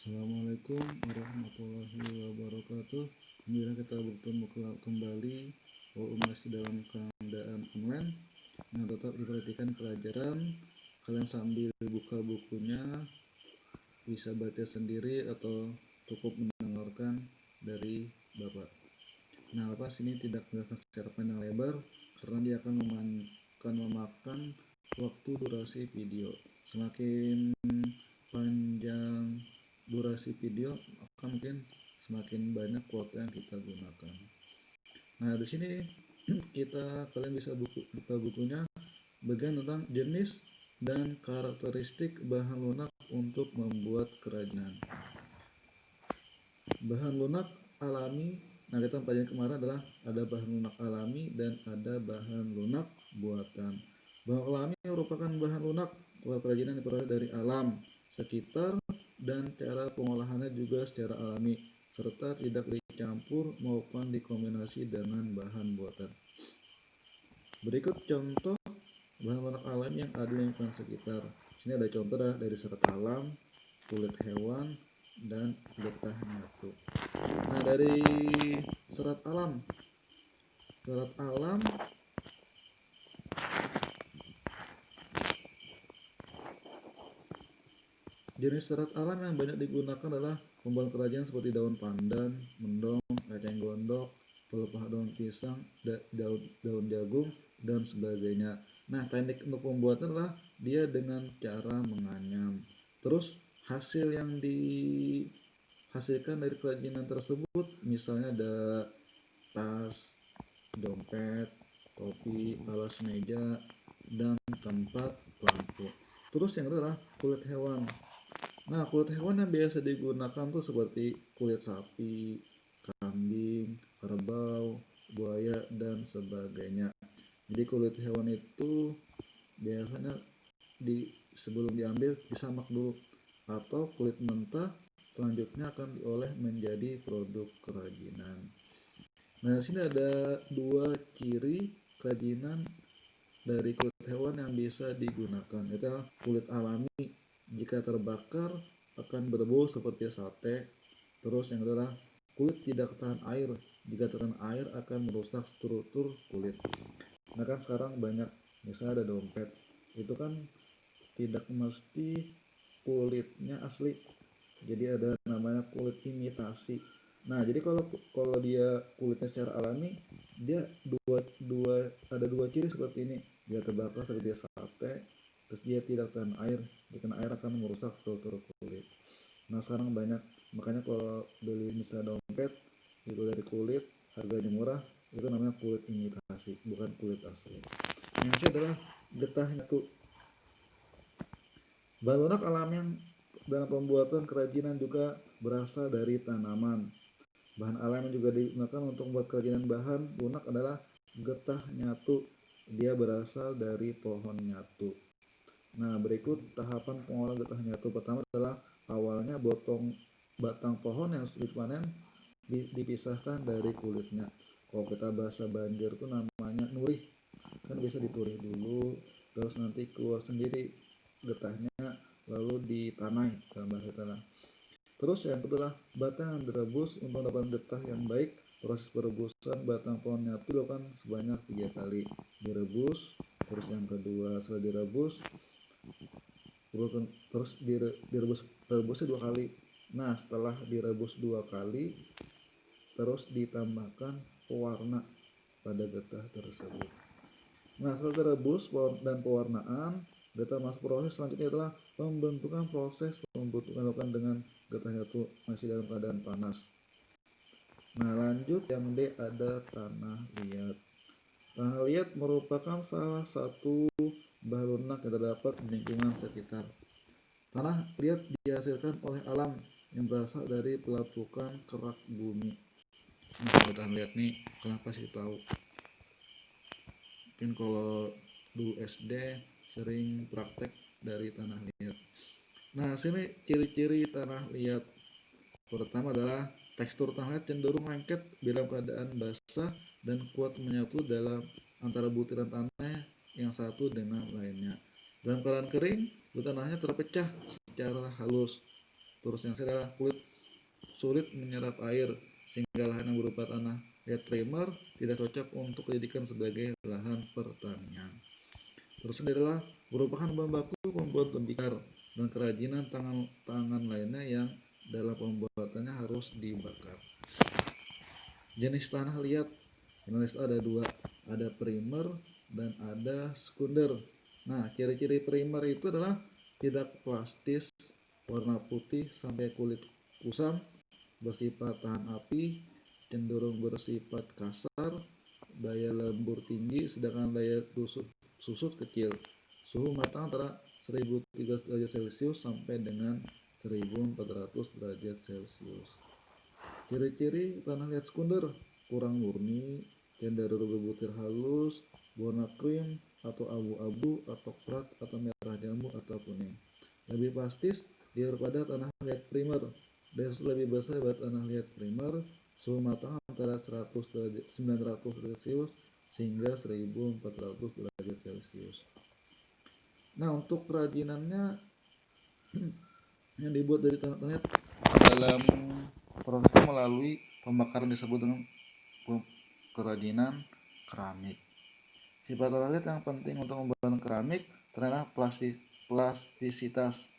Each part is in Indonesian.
Assalamualaikum warahmatullahi wabarakatuh. Alhamdulillah kita bertemu kembali walaupun masih dalam keadaan online. Nah, tetap diperhatikan pelajaran. Kalian sambil buka bukunya bisa baca sendiri atau cukup mendengarkan dari Bapak. Nah, Bapak sini tidak menjelaskan secara panjang lebar karena dia akan memakan waktu durasi video. Semakin panjang durasi video maka mungkin semakin banyak kuota yang kita gunakan. Nah, di sini kalian bisa buka bukunya bagian tentang jenis dan karakteristik bahan lunak untuk membuat kerajinan. Bahan lunak alami. Nah, kita pelajaran kemarin adalah ada bahan lunak alami dan ada bahan lunak buatan. Bahan alami merupakan bahan lunak kerajinan yang berasal dari alam sekitar dan cara pengolahannya juga secara alami serta tidak dicampur maupun dikombinasi dengan bahan buatan. Berikut contoh bahan lunak alami yang ada di lingkungan sekitar. Sini ada contoh dari serat alam, kulit hewan, dan getah nyatu. Nah, dari serat alam jenis serat alam yang banyak digunakan adalah pembuatan kerajinan seperti daun pandan, mendong, eceng gondok, pelepah daun pisang, daun jagung, dan sebagainya. Nah, teknik untuk pembuatan adalah dia dengan cara menganyam. Terus hasil yang dihasilkan dari kerajinan tersebut misalnya ada tas, dompet, topi, alas meja, dan tempat lampu. Terus yang kedua adalah kulit hewan. Nah, kulit hewan yang biasa digunakan tuh seperti kulit sapi, kambing, kerbau, buaya, dan sebagainya. Jadi kulit hewan itu biasanya sebelum diambil disamak dulu atau kulit mentah selanjutnya akan diolah menjadi produk kerajinan. Nah, di sini ada dua ciri kerajinan dari kulit hewan yang bisa digunakan. Itu adalah kulit alami, jika terbakar akan berbau seperti sate. Terus yang kedua adalah kulit tidak tahan air, jika terkena air akan merusak struktur kulit. Nah, kan sekarang banyak misalnya ada dompet, itu kan tidak mesti kulitnya asli, jadi ada namanya kulit imitasi. Nah, jadi kalau dia kulitnya secara alami, dia ada dua ciri seperti ini. Dia terbakar seperti sate, terus dia tidak tahan air. Jika air akan merusak struktur kulit. Nah, sekarang banyak, makanya kalau beli misalnya dompet itu dari kulit, harganya murah, itu namanya kulit imitasi, bukan kulit asli. Yang ini adalah getah nyatu. Bahan lunak alami yang dalam pembuatan kerajinan juga berasal dari tanaman. Bahan alam yang juga digunakan untuk membuat kerajinan bahan lunak adalah getah nyatu. Dia berasal dari pohon nyatu. Nah, berikut tahapan pengolahan getah nyatu. Pertama adalah awalnya batang pohon yang sudah dipanen dipisahkan dari kulitnya. Kalau kita bahasa Banjar itu namanya nurih. Kan bisa diturih dulu, terus nanti keluar sendiri getahnya, lalu ditanai dalam bahasa tanah. Terus yang kedua, batang yang direbus untuk mendapatkan getah yang baik. Proses perebusan batang pohon nyatu dilakukan sebanyak 3 kali. Direbus, terus yang kedua setelah direbus, terus direbusnya 2 kali. Nah, setelah direbus 2 kali, terus ditambahkan pewarna pada getah tersebut. Nah, setelah direbus dan pewarnaan, getah masuk proses selanjutnya adalah pembentukan. Proses pembentukan dilakukan dengan getahnya itu masih dalam keadaan panas. Nah, lanjut yang D ada tanah liat. Tanah liat merupakan salah satu bahan lunak yang terdapat di lingkungan sekitar. Tanah liat dihasilkan oleh alam yang berasal dari pelapukan kerak bumi. Nah, kalau tanah liat nih, kenapa sih tahu? Mungkin kalau dulu SD sering praktek dari tanah liat. Nah, sini ciri-ciri tanah liat. Pertama adalah tekstur tanah liat cenderung lengket dalam keadaan basah dan kuat menyatu dalam antara butiran tanah yang satu dengan lainnya. Dalam keadaan kering, tanahnya terpecah secara halus. Terus yang ketiga adalah kulit sulit menyerap air sehingga lahan yang berupa tanah liat primer tidak cocok untuk dijadikan sebagai lahan pertanian. Terus ini adalah merupakan bahan baku pembuat tembikar dan kerajinan tangan lainnya yang dalam pembuatannya harus dibakar. Jenis tanah liat Indonesia ada dua, ada primer dan ada sekunder. Nah, ciri-ciri primer itu adalah tidak plastis, warna putih sampai kulit kusam, bersifat tahan api, cenderung bersifat kasar, daya lembur tinggi, sedangkan daya susut kecil. Suhu matang antara 1300 derajat Celcius sampai dengan 1400 derajat Celcius. Ciri-ciri tanah liat sekunder: kurang murni, cenderung berbutir halus, warna krim atau abu-abu atau perak atau merah jambu atau kuning. Lebih plastis daripada tanah liat primer. Daya lebih besar daripada tanah liat primer. Suhu matang antara 900 derajat Celcius hingga 1400 derajat Celcius. Nah, untuk kerajinannya yang dibuat dari tanah liat dalam prosesnya melalui pembakaran disebut dengan kerajinan keramik. Sifat tanah liat yang penting untuk membangun keramik ternyata plastisitas,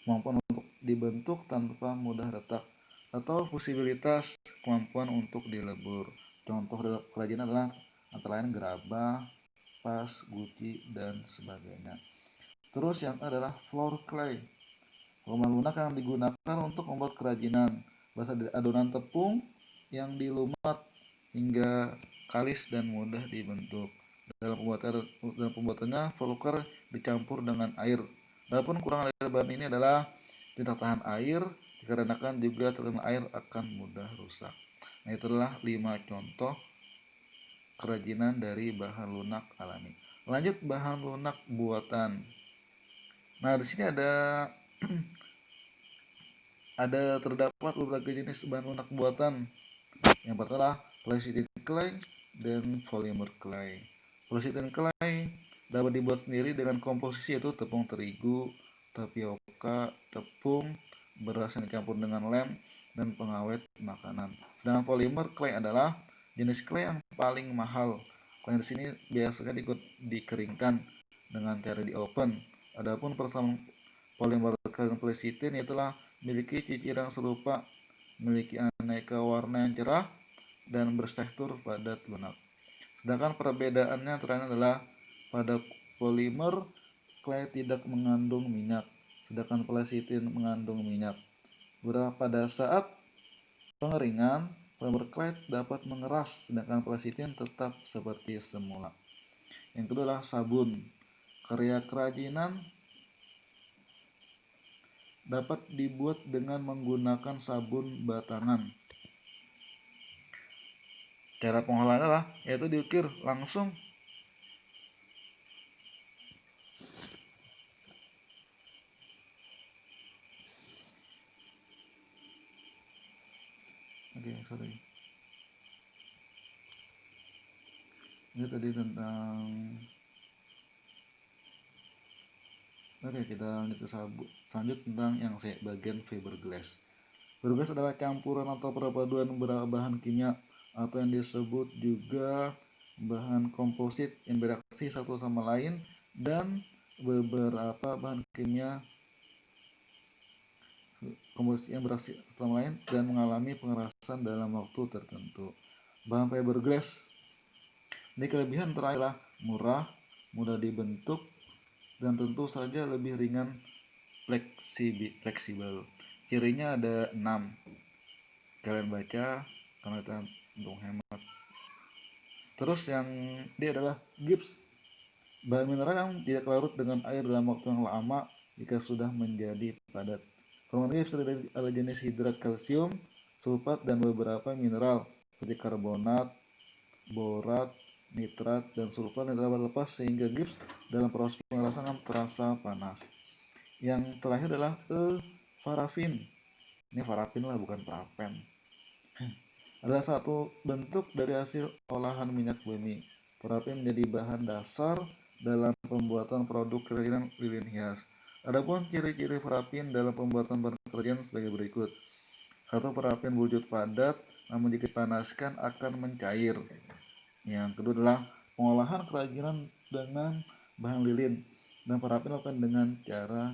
kemampuan untuk dibentuk tanpa mudah retak, atau fusibilitas, kemampuan untuk dilebur. Contoh kerajinan adalah antara lain gerabah, pas, guci, dan sebagainya. Terus yang adalah floor clay, rumah lunak yang digunakan untuk membuat kerajinan, berasal dari adonan tepung yang dilumat hingga kalis dan mudah dibentuk. Dalam pembuatannya volker dicampur dengan air. Adapun kurang dari bahan ini adalah tidak tahan air, dikarenakan juga terkena air akan mudah rusak. Nah, itulah 5 contoh kerajinan dari bahan lunak alami. Lanjut bahan lunak buatan. Nah, di sini ada terdapat beberapa jenis bahan lunak buatan. Yang pertama polyethylene clay dan polymer clay. Polyethylene clay dapat dibuat sendiri dengan komposisi yaitu tepung terigu, tapioka, tepung, beras yang dicampur dengan lem, dan pengawet makanan. Sedangkan polymer clay adalah jenis clay yang paling mahal. Clay di sini biasanya dikeringkan dengan cara di oven. Adapun persamaan polymer clay dan polyethylene itulah memiliki ciciran serupa, memiliki aneka warna yang cerah dan bertekstur padat lunak. Sedangkan perbedaannya antara adalah pada polimer clay tidak mengandung minyak, sedangkan polyethylene mengandung minyak. Pada saat pengeringan, polimer clay dapat mengeras, sedangkan polyethylene tetap seperti semula. Yang kedua adalah sabun. Karya kerajinan dapat dibuat dengan menggunakan sabun batangan. Cara pengolahan adalah yaitu diukir langsung. Sorry. Ini tadi tentang kita lanjut ke selanjut tentang yang bagian fiberglass. Fiberglass adalah campuran atau perpaduan beberapa bahan kimia atau yang disebut juga bahan komposit yang bereaksi satu sama lain dan beberapa bahan kimia komposit yang bereaksi satu sama lain dan mengalami pengerasan dalam waktu tertentu. Bahan fiberglass ini kelebihan terakhir murah, mudah dibentuk, dan tentu saja lebih ringan, fleksibel. Cirinya ada 6. Kalian baca karena kita untuk hemat. Terus yang dia adalah gips, bahan mineral yang tidak larut dengan air dalam waktu yang lama jika sudah menjadi padat. Komponen gips ada jenis hidrat kalsium, sulfat, dan beberapa mineral seperti karbonat, borat, nitrat, dan sulfat yang dapat lepas sehingga gips dalam proses pengerasan terasa panas. Yang terakhir adalah parafin. Ini parafin lah, bukan parafen. Adalah satu bentuk dari hasil olahan minyak bumi. Parafin menjadi bahan dasar dalam pembuatan produk kerajinan lilin hias. Adapun ciri-ciri perapian dalam pembuatan bahan kerajinan sebagai berikut. Satu, perapian berwujud padat, namun jika dipanaskan akan mencair. Yang kedua adalah pengolahan kerajinan dengan bahan lilin, dan perapian dilakukan dengan cara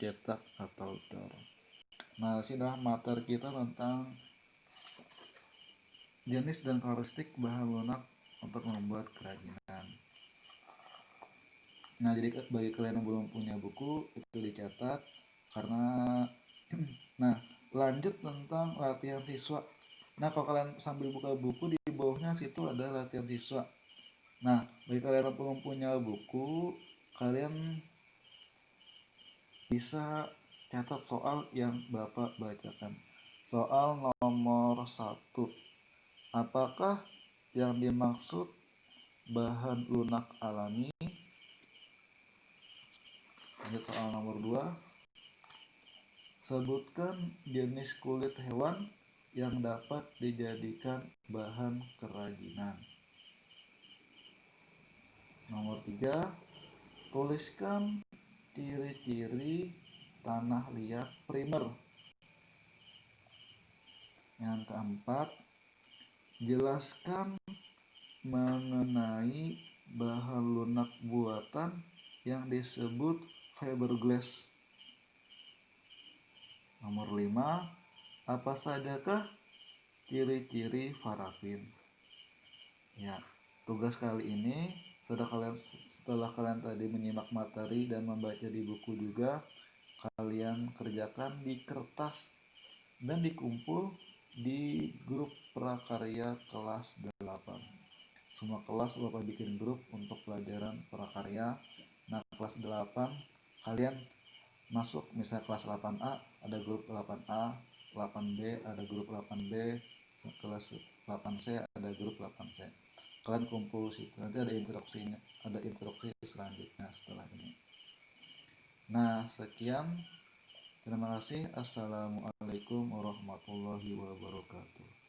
cetak atau dor. Nah, ini adalah materi kita tentang jenis dan karakteristik bahan lunak untuk membuat kerajinan. Nah, jadi bagi kalian yang belum punya buku itu dicatat karena nah, lanjut tentang latihan siswa. Nah, kalau kalian sambil buka buku di bawahnya situ ada latihan siswa. Nah, bagi kalian yang belum punya buku, kalian bisa catat soal yang Bapak bacakan. Soal nomor 1. Apakah yang dimaksud bahan lunak alami? Lanjut soal nomor 2. Sebutkan jenis kulit hewan yang dapat dijadikan bahan kerajinan. Nomor 3. Tuliskan ciri-ciri tanah liat primer. Yang keempat, jelaskan mengenai bahan lunak buatan yang disebut fiberglass. Nomor 5, apa sajakah ciri-ciri parafin? Ya, tugas kali ini setelah kalian tadi menyimak materi dan membaca di buku juga, kalian kerjakan di kertas dan dikumpul di grup prakarya kelas 8. Semua kelas Bapak bikin grup untuk pelajaran prakarya. Nah, kelas 8 kalian masuk, misalnya kelas 8A ada grup 8A, 8B ada grup 8B, kelas 8C ada grup 8C. Kalian kumpul situ, nanti ada instruksi selanjutnya setelah ini. Nah, sekian, terima kasih. Assalamualaikum warahmatullahi wabarakatuh.